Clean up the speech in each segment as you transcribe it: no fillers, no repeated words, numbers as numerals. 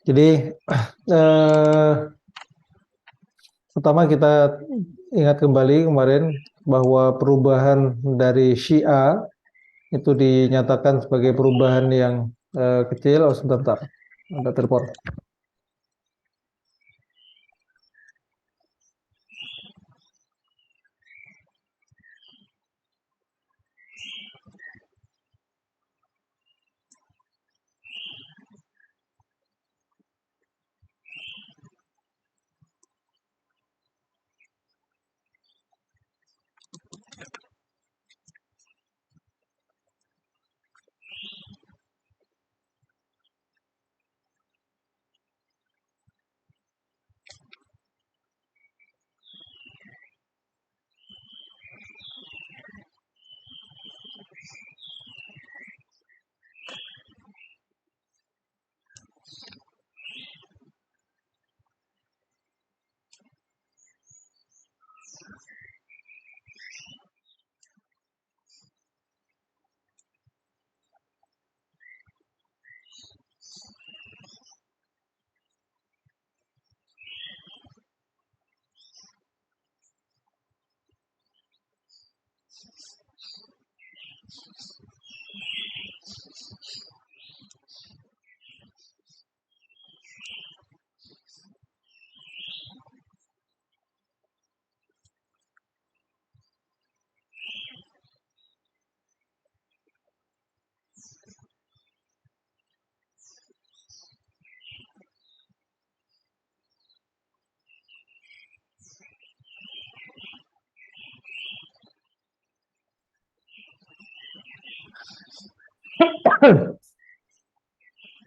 Jadi eh, pertama kita ingat kembali kemarin bahwa perubahan dari Syiah itu dinyatakan sebagai perubahan yang kecil. Oh, sebentar, ada telepon.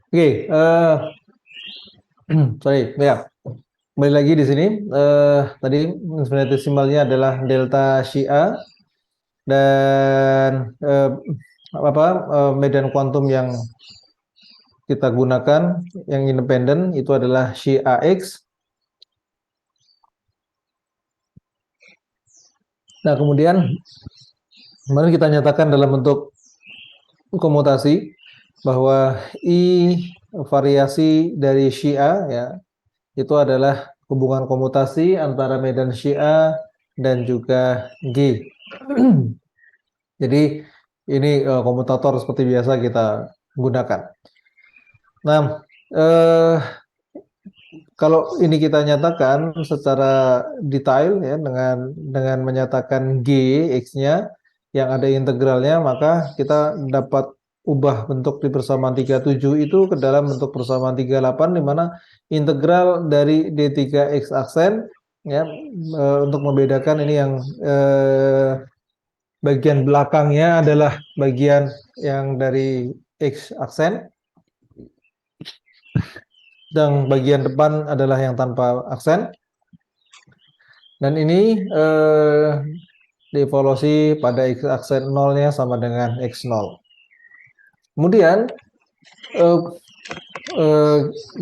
Oke, sorry, ya. Kembali lagi di sini. Tadi infinitesimalnya adalah delta Syiah dan medan kuantum yang kita gunakan yang independen itu adalah Syiah X. Nah, kemudian kemarin kita nyatakan dalam bentuk komutasi bahwa I variasi dari Syiah ya itu adalah hubungan komutasi antara medan Syiah dan juga G. Jadi ini komutator seperti biasa kita gunakan. Nah, eh, kalau ini kita nyatakan secara detail ya dengan menyatakan G X-nya yang ada integralnya, maka kita dapat ubah bentuk di persamaan 37 itu ke dalam bentuk persamaan 38 di mana integral dari D3 X aksen ya untuk membedakan ini yang bagian belakangnya adalah bagian yang dari X aksen dan bagian depan adalah yang tanpa aksen. Dan ini dievaluasi pada X aksen 0-nya sama dengan X0. Kemudian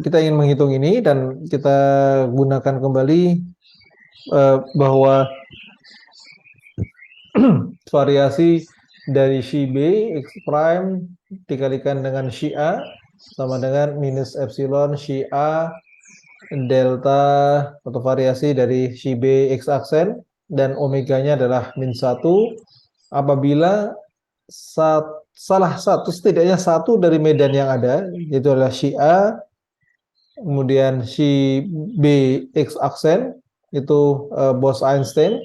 kita ingin menghitung ini dan kita gunakan kembali bahwa variasi dari Xi B X prime dikalikan dengan Xi A sama dengan minus epsilon Xi A delta atau variasi dari Xi B X aksen dan omeganya adalah min 1 apabila salah satu setidaknya satu dari medan yang ada yaitu adalah Xi A kemudian Xi B X aksen itu Bose-Einstein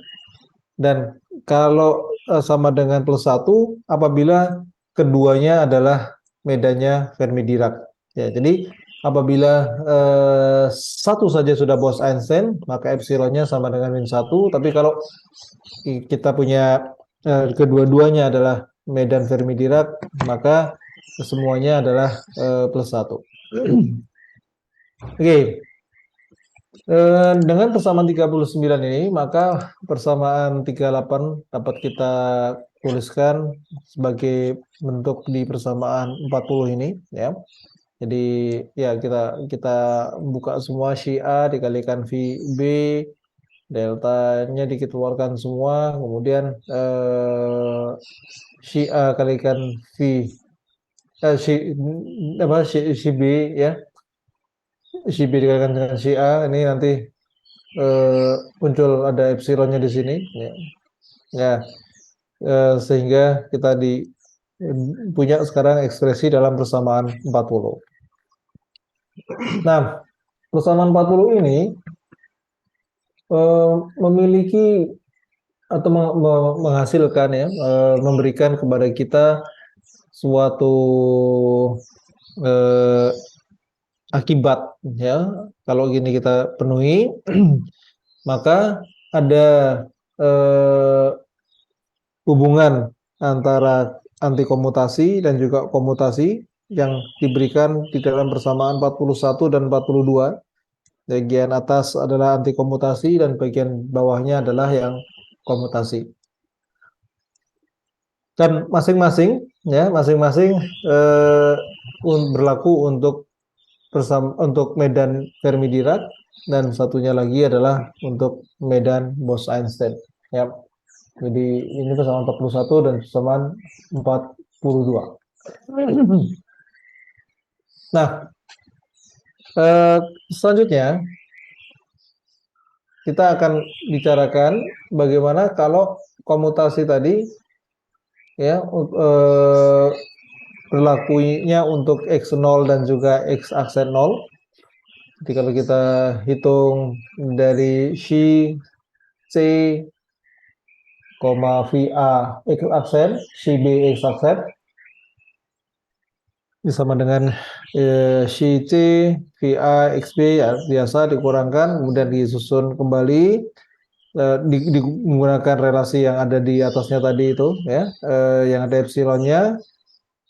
dan kalau sama dengan plus 1 apabila keduanya adalah medannya Fermi-Dirac. Ya, jadi apabila satu saja sudah Bose-Einstein, maka epsilonnya sama dengan min 1. Tapi kalau kita punya kedua-duanya adalah medan Fermi-Dirac, maka semuanya adalah plus 1. Oke. Dengan persamaan 39 ini, maka persamaan 38 dapat kita tuliskan sebagai bentuk di persamaan 40 ini, ya. Jadi ya kita buka semua Syiah dikalikan VB, deltanya dikeluarkan semua, kemudian Syiah kalikan V, si B ya, si B dikalikan dengan si A, ini nanti muncul ada epsilonnya di sini, ya. Sehingga kita punya sekarang ekspresi dalam persamaan 40. Nah, persamaan 40 ini memiliki atau menghasilkan, ya, memberikan kepada kita suatu akibat, ya. Kalau gini kita penuhi, maka ada hubungan antara antikomutasi dan juga komutasi yang diberikan di dalam persamaan 41 dan 42. Bagian atas adalah antikomutasi dan bagian bawahnya adalah yang komutasi. Dan masing-masing, ya, berlaku untuk medan Fermi-Dirac, dan satunya lagi adalah untuk medan Bose-Einstein, ya. Jadi ini persamaan 41 dan persamaan 42. Nah, selanjutnya kita akan bicarakan bagaimana kalau komutasi tadi, ya, berlakunya untuk X0 dan juga X aksen 0. Jadi kalau kita hitung dari si C, VA X aksen, si B X aksen, sama dengan si C, VA, XB, ya, biasa dikurangkan, kemudian disusun kembali, menggunakan relasi yang ada di atasnya tadi itu, ya, yang ada epsilonnya,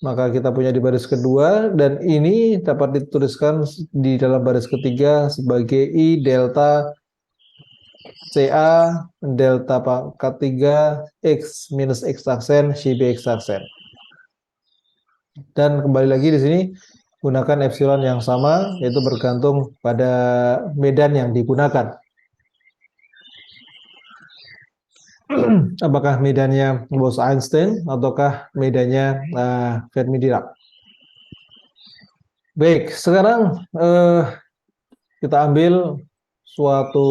maka kita punya di baris kedua, dan ini dapat dituliskan di dalam baris ketiga sebagai I delta CA delta pangkat 3 X minus X aksen, si B X aksen. Dan kembali lagi di sini gunakan epsilon yang sama, yaitu bergantung pada medan yang digunakan. Apakah medannya Bose-Einstein ataukah medannya Fermi-Dirac. Baik, sekarang kita ambil suatu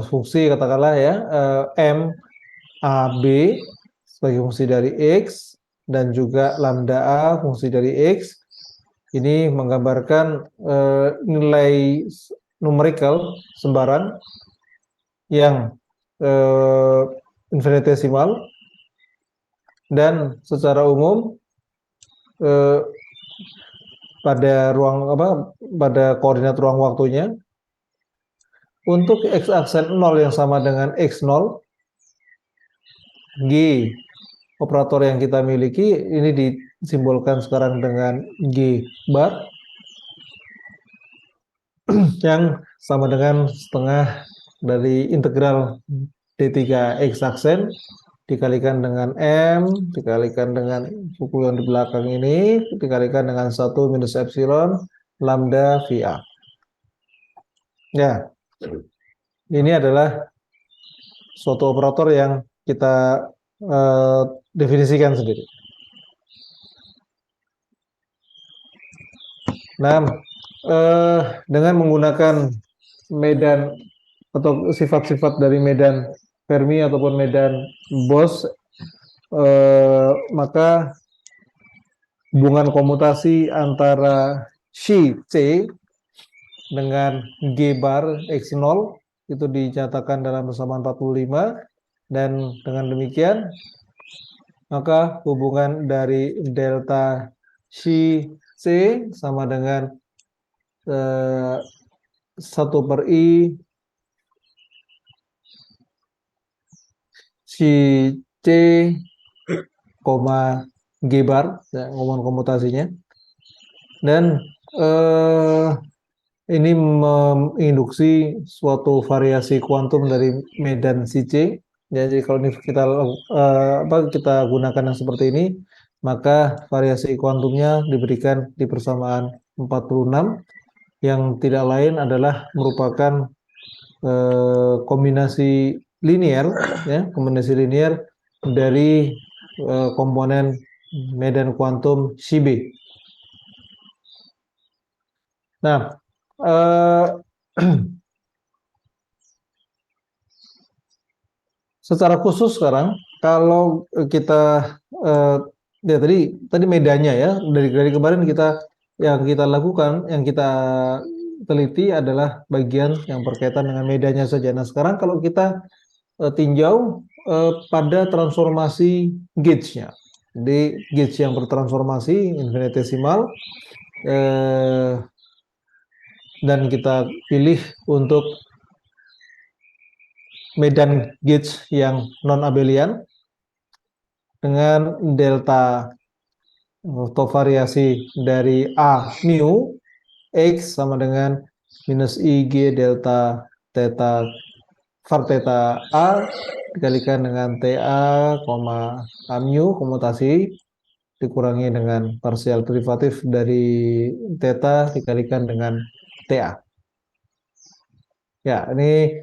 fungsi, katakanlah, ya, M A B sebagai fungsi dari X dan juga lambda A fungsi dari X. Ini menggambarkan nilai numerikal sembarang yang infinitesimal, dan secara umum pada koordinat ruang waktunya untuk X aksen 0 yang sama dengan X0, G operator yang kita miliki ini disimbolkan sekarang dengan G bar yang sama dengan setengah dari integral D3 X aksen dikalikan dengan M, dikalikan dengan buku yang di belakang ini, dikalikan dengan 1 minus epsilon lambda VA. Ya, ini adalah suatu operator yang kita definisikan sendiri. Nah, dengan menggunakan medan atau sifat-sifat dari medan Fermi ataupun medan Bose, maka hubungan komutasi antara si C dengan G bar X0 itu dinyatakan dalam persamaan 45, dan dengan demikian maka hubungan dari delta si C sama dengan 1/I si C, G bar, ya, hubungan komutasinya, dan ini menginduksi suatu variasi kuantum dari medan si C. Jadi kalau ini kita gunakan yang seperti ini, maka variasi kuantumnya diberikan di persamaan 46, yang tidak lain adalah merupakan kombinasi linear, ya, kombinasi linear dari komponen medan kuantum si B. Nah, eh, secara khusus sekarang kalau kita eh, ya tadi medannya ya dari kemarin kita lakukan yang kita teliti adalah bagian yang berkaitan dengan medannya saja. Nah, sekarang kalau kita tinjau pada transformasi gauge-nya. Jadi gauge yang bertransformasi infinitesimal eh, dan kita pilih untuk medan gauge yang non abelian dengan delta atau variasi dari A mu X sama dengan minus IG delta theta var theta A dikalikan dengan TA, A mu komutasi dikurangi dengan parsial derivatif dari theta dikalikan dengan TA. Ya, ini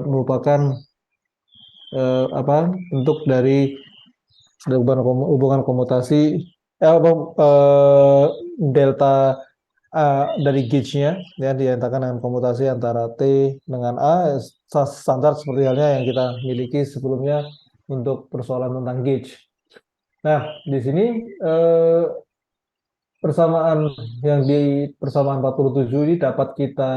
merupakan bentuk dari hubungan komutasi delta dari gauge-nya ya dinyatakan dengan komutasi antara T dengan A standar seperti halnya yang kita miliki sebelumnya untuk persoalan tentang gauge. Nah, di sini persamaan 47 ini dapat kita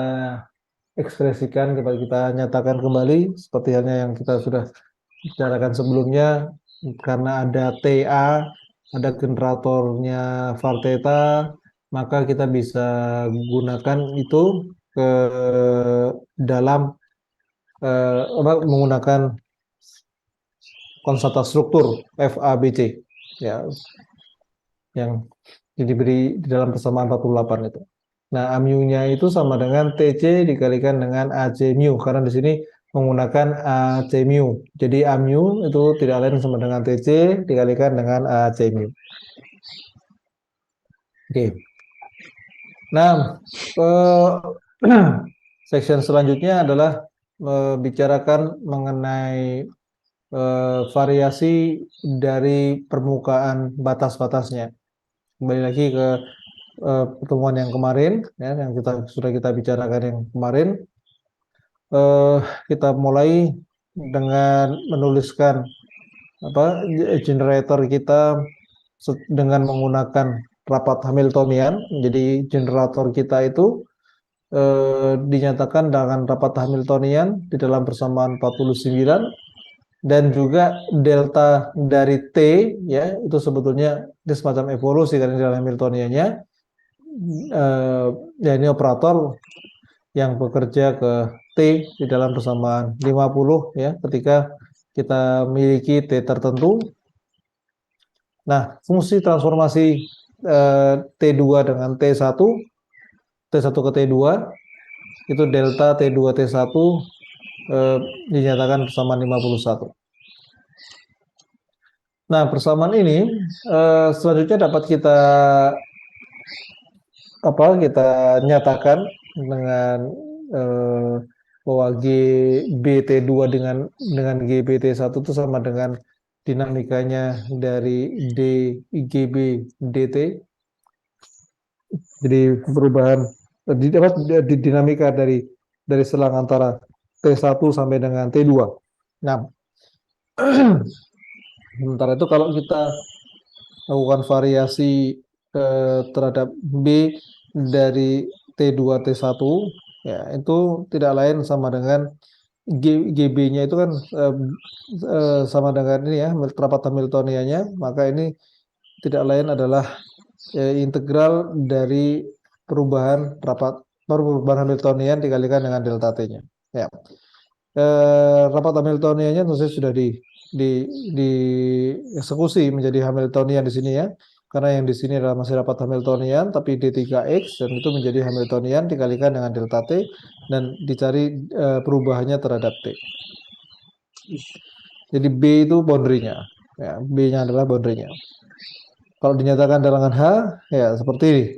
ekspresikan, kita nyatakan kembali seperti halnya yang kita sudah bicarakan sebelumnya karena ada TA, ada generatornya var theta, maka kita bisa gunakan itu ke dalam menggunakan konstanta struktur FABC ya yang diberi di dalam persamaan 48 itu. Nah, mu-nya itu sama dengan TC dikalikan dengan AC mu karena di sini menggunakan AC mu. Jadi A mu itu tidak lain sama dengan TC dikalikan dengan AC mu. Oke. Nah, section selanjutnya adalah membicarakan mengenai variasi dari permukaan batas-batasnya. Kembali lagi ke pertemuan yang kemarin, ya, yang sudah kita bicarakan yang kemarin. Kita mulai dengan menuliskan generator kita dengan menggunakan rapat Hamiltonian. Jadi generator kita itu dinyatakan dengan rapat Hamiltonian di dalam persamaan 49 dan juga delta dari T ya itu sebetulnya ini semacam evolusi karena di dalam Hamiltoniannya ya ini operator yang bekerja ke T di dalam persamaan 50 ya ketika kita miliki T tertentu. Nah, fungsi transformasi T2 dengan T1 ke T2 itu delta T2 T1 dinyatakan persamaan 51. Nah, persamaan ini selanjutnya dapat kita nyatakan dengan bahwa GBT2 dengan GBT1 itu sama dengan dinamikanya dari DGB DT. Jadi perubahan di dinamika dari selang antara T1 sampai dengan T2. Nah, sementara itu kalau kita lakukan variasi terhadap B dari T2 T1 ya itu tidak lain sama dengan GB-nya itu kan sama dengan ini ya rapat Hamiltoniannya, maka ini tidak lain adalah integral dari perubahan Hamiltonian dikalikan dengan delta T-nya. Ya. Rapat Hamiltoniannya tentu saja sudah di eksekusi menjadi Hamiltonian di sini ya. Karena yang di sini adalah masih rapat Hamiltonian tapi D3X dan itu menjadi Hamiltonian dikalikan dengan delta T dan dicari perubahannya terhadap T. Jadi B itu boundary-nya. Ya, B-nya adalah boundary-nya. Kalau dinyatakan dengan H, ya seperti ini.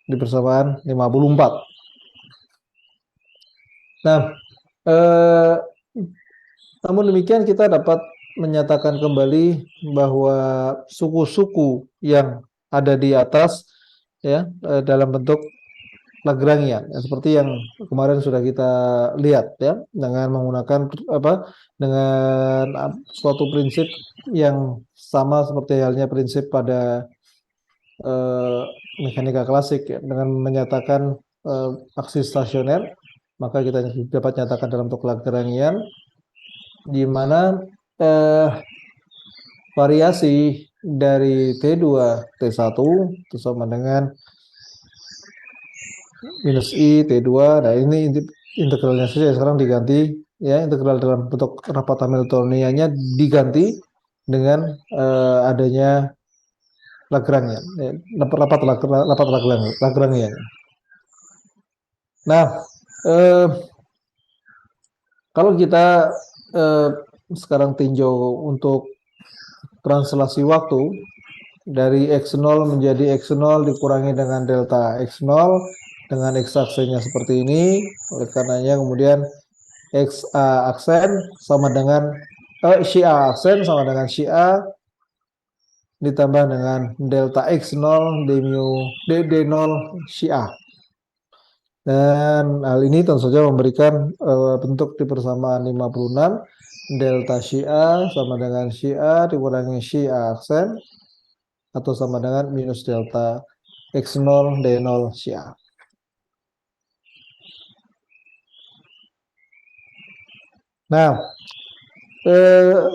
Di persamaan 54. Nah, namun demikian kita dapat menyatakan kembali bahwa suku-suku yang ada di atas ya dalam bentuk Lagrangian, ya, seperti yang kemarin sudah kita lihat ya, dengan menggunakan suatu prinsip yang sama seperti halnya prinsip pada eh, mekanika klasik ya, dengan menyatakan aksi stasioner, maka kita dapat nyatakan dalam bentuk Lagrangian di mana eh, variasi dari T2 T1 itu sama dengan minus I T2. Nah, ini integralnya saja sekarang diganti ya, integral dalam bentuk rapat Hamiltoniannya diganti dengan adanya Lagrangian, ya, rapat Lagrangian. Nah, eh, kalau kita eh, sekarang tinjau untuk translasi waktu dari X0 menjadi X0 dikurangi dengan delta X0 dengan X aksenya seperti ini, oleh karenanya kemudian XA aksen sama dengan XA aksen sama dengan XA ditambah dengan delta X0 d mu D0 XA. Dan hal ini tentu saja memberikan bentuk di persamaan 56 delta XA sama dengan XA dikurangi XA aksen atau sama dengan minus delta X0 D0 XA. Nah,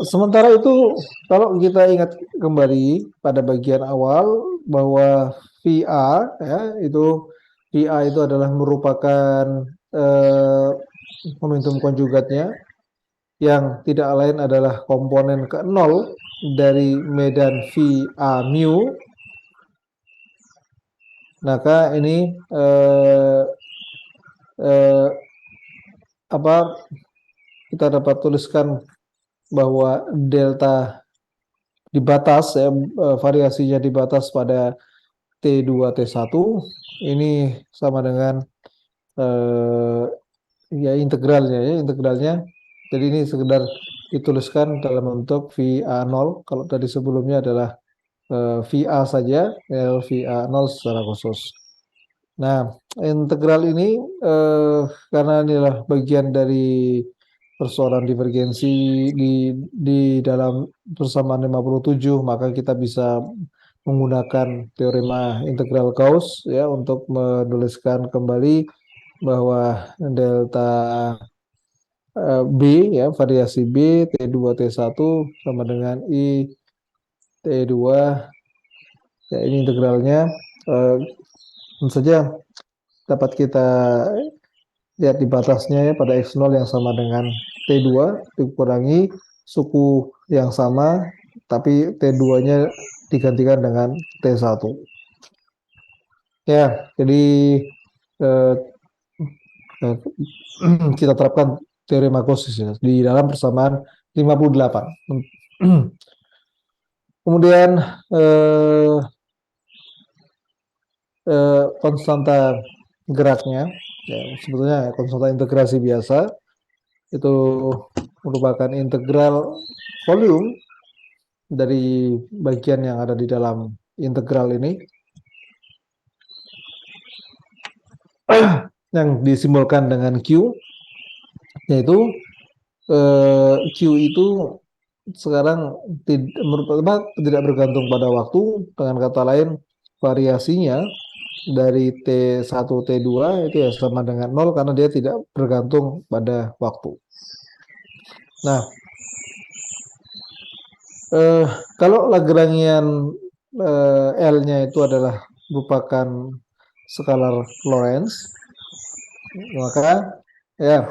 sementara itu kalau kita ingat kembali pada bagian awal bahwa VA ya, itu VA itu adalah merupakan momentum konjugatnya yang tidak lain adalah komponen ke-0 dari medan VA mu. Maka ini kita dapat tuliskan bahwa delta di batas ya, variasinya di batas pada T2 T1 ini sama dengan ya integralnya. Jadi ini sekedar dituliskan dalam bentuk VA0, kalau tadi sebelumnya adalah VA saja, VA0 secara khusus. Nah, integral ini karena inilah bagian dari persoalan divergensi di dalam persamaan 57, maka kita bisa menggunakan teorema integral Gauss ya untuk menuliskan kembali bahwa delta B ya, variasi B T2 T1 sama dengan I T2 ya, ini integralnya tentu saja dapat kita lihat di batasnya ya pada X0 yang sama dengan T2 dikurangi suku yang sama tapi T2-nya digantikan dengan T1. Ya, jadi eh, kita terapkan teorema Gauss di dalam persamaan 58. Kemudian konstanta geraknya, ya, sebetulnya konstanta integrasi biasa itu merupakan integral volume dari bagian yang ada di dalam integral ini yang disimbolkan dengan Q, yaitu Q itu sekarang tidak bergantung pada waktu, dengan kata lain variasinya dari T1 T2 itu ya sama dengan 0 karena dia tidak bergantung pada waktu. Nah, kalau Lagrangian L-nya itu adalah merupakan skalar Lorentz, maka ya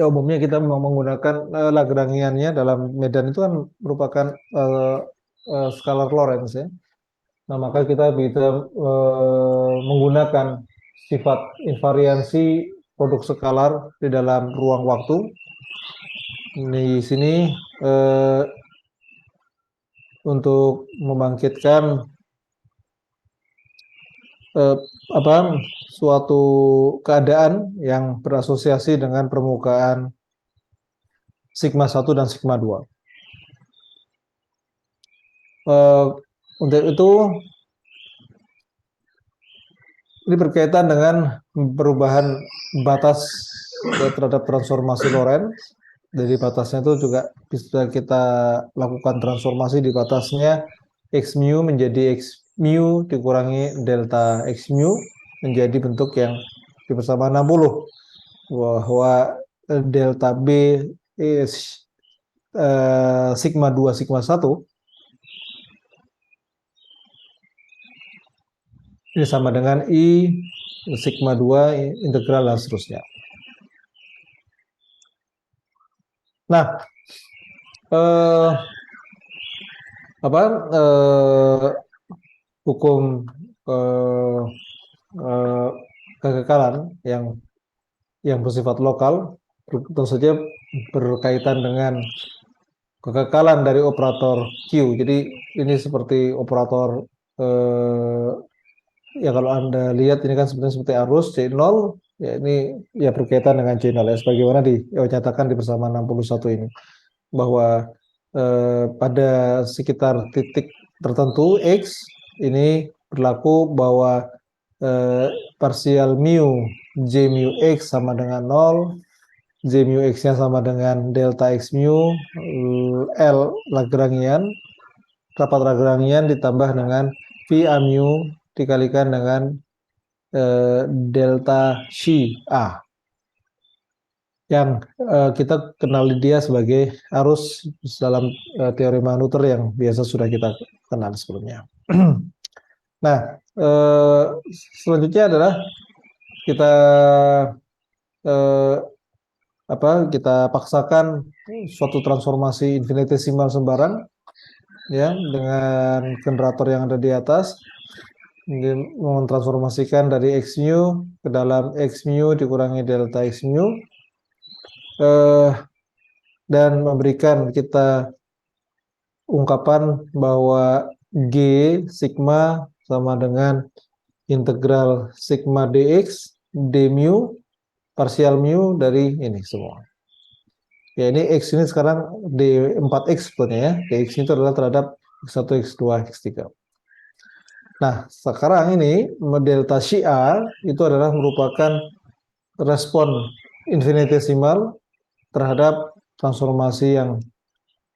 umumnya kita mau menggunakan Lagrangiannya dalam medan itu kan merupakan skalar Lorentz ya. Nah, maka kita bisa menggunakan sifat invariansi produk skalar di dalam ruang waktu. Di sini untuk membangkitkan suatu keadaan yang berasosiasi dengan permukaan sigma 1 dan sigma 2. Untuk itu Ini berkaitan dengan perubahan batas terhadap transformasi Lorentz. Dari batasnya itu juga bisa kita lakukan transformasi di batasnya X mu menjadi X mu dikurangi delta X mu menjadi bentuk yang di bersama 60, bahwa delta B is sigma 2 sigma 1 ini sama dengan I sigma 2 integral dan seterusnya. Nah, eh, apa hukum eh, eh, kekekalan yang bersifat lokal tentu saja berkaitan dengan kekekalan dari operator Q. Jadi ini seperti operator ya kalau Anda lihat ini kan sebenarnya seperti arus C0, ya ini ya berkaitan dengan C0 ya sebagaimana dinyatakan di bersama 61 ini, bahwa pada sekitar titik tertentu X ini berlaku bahwa parsial mu J mu X sama dengan 0, J mu X-nya sama dengan delta X mu, L Lagrangian, rapat Lagrangian ditambah dengan V A mu dikalikan dengan delta Xi A, yang kita kenal dia sebagai arus dalam teorema Noether yang biasa sudah kita kenal sebelumnya. Nah, selanjutnya adalah kita kita paksakan suatu transformasi infinitesimal sembarang ya dengan generator yang ada di atas, mentransformasikan dari X mu ke dalam X mu dikurangi delta X mu, dan memberikan kita ungkapan bahwa G sigma sama dengan integral sigma dx d mu parsial mu dari ini semua. Ya ini X ini sekarang D4X sebetulnya ya. Dx itu adalah terhadap X1, X2, X3. Nah, sekarang ini delta Xi A itu adalah merupakan respon infinitesimal terhadap transformasi yang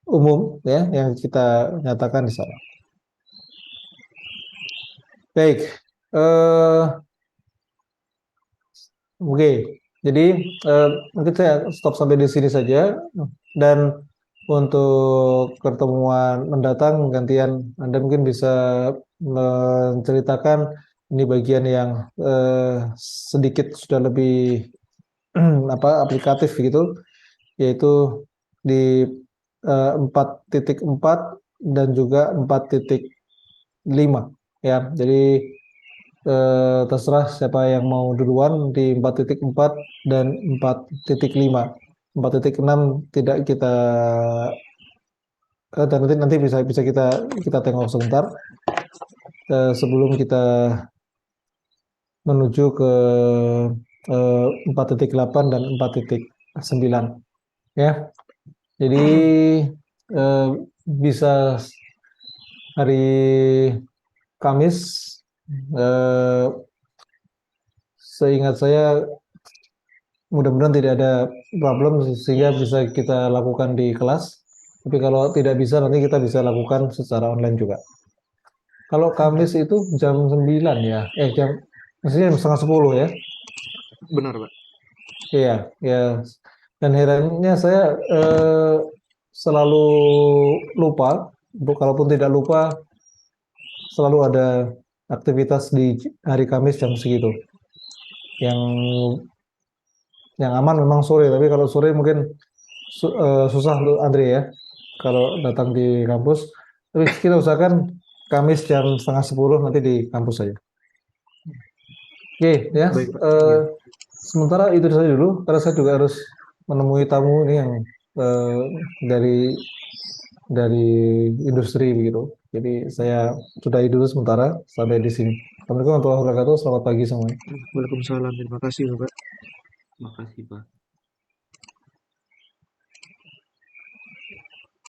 umum ya yang kita nyatakan di sana. Baik, oke. Jadi mungkin saya stop sampai di sini saja, dan untuk pertemuan mendatang gantian Anda mungkin bisa menceritakan ini bagian yang sedikit sudah lebih aplikatif gitu, yaitu di 4.4 dan juga 4.5 ya. Jadi terserah siapa yang mau duluan di 4.4 dan 4.5. 4.6 tidak kita dan nanti bisa kita tengok sebentar sebelum kita menuju ke 4.8 dan 4.9 ya. Jadi bisa hari Kamis, seingat saya mudah-mudahan tidak ada problem sehingga bisa kita lakukan di kelas. Tapi kalau tidak bisa nanti kita bisa lakukan secara online juga. Kalau Kamis itu jam 9 ya, maksudnya jam setengah 10 ya. Benar, Pak. Iya, ya. Dan herannya saya selalu lupa, kalaupun tidak lupa selalu ada aktivitas di hari Kamis jam segitu. Yang aman memang sore, tapi kalau sore mungkin susah untuk Andre ya kalau datang di kampus. Tapi kita usahakan Kamis jam setengah 10 nanti di kampus saja. Oke ya. Baik, Pak. Ya. Sementara itu saja dulu, karena saya juga harus menemui tamu ini yang dari industri begitu. Jadi saya sudahi dulu sementara sampai di sini. Assalamualaikum warahmatullahi wabarakatuh. Selamat pagi semuanya. Waalaikumsalam. Terima kasih, Pak. Makasih, Pak.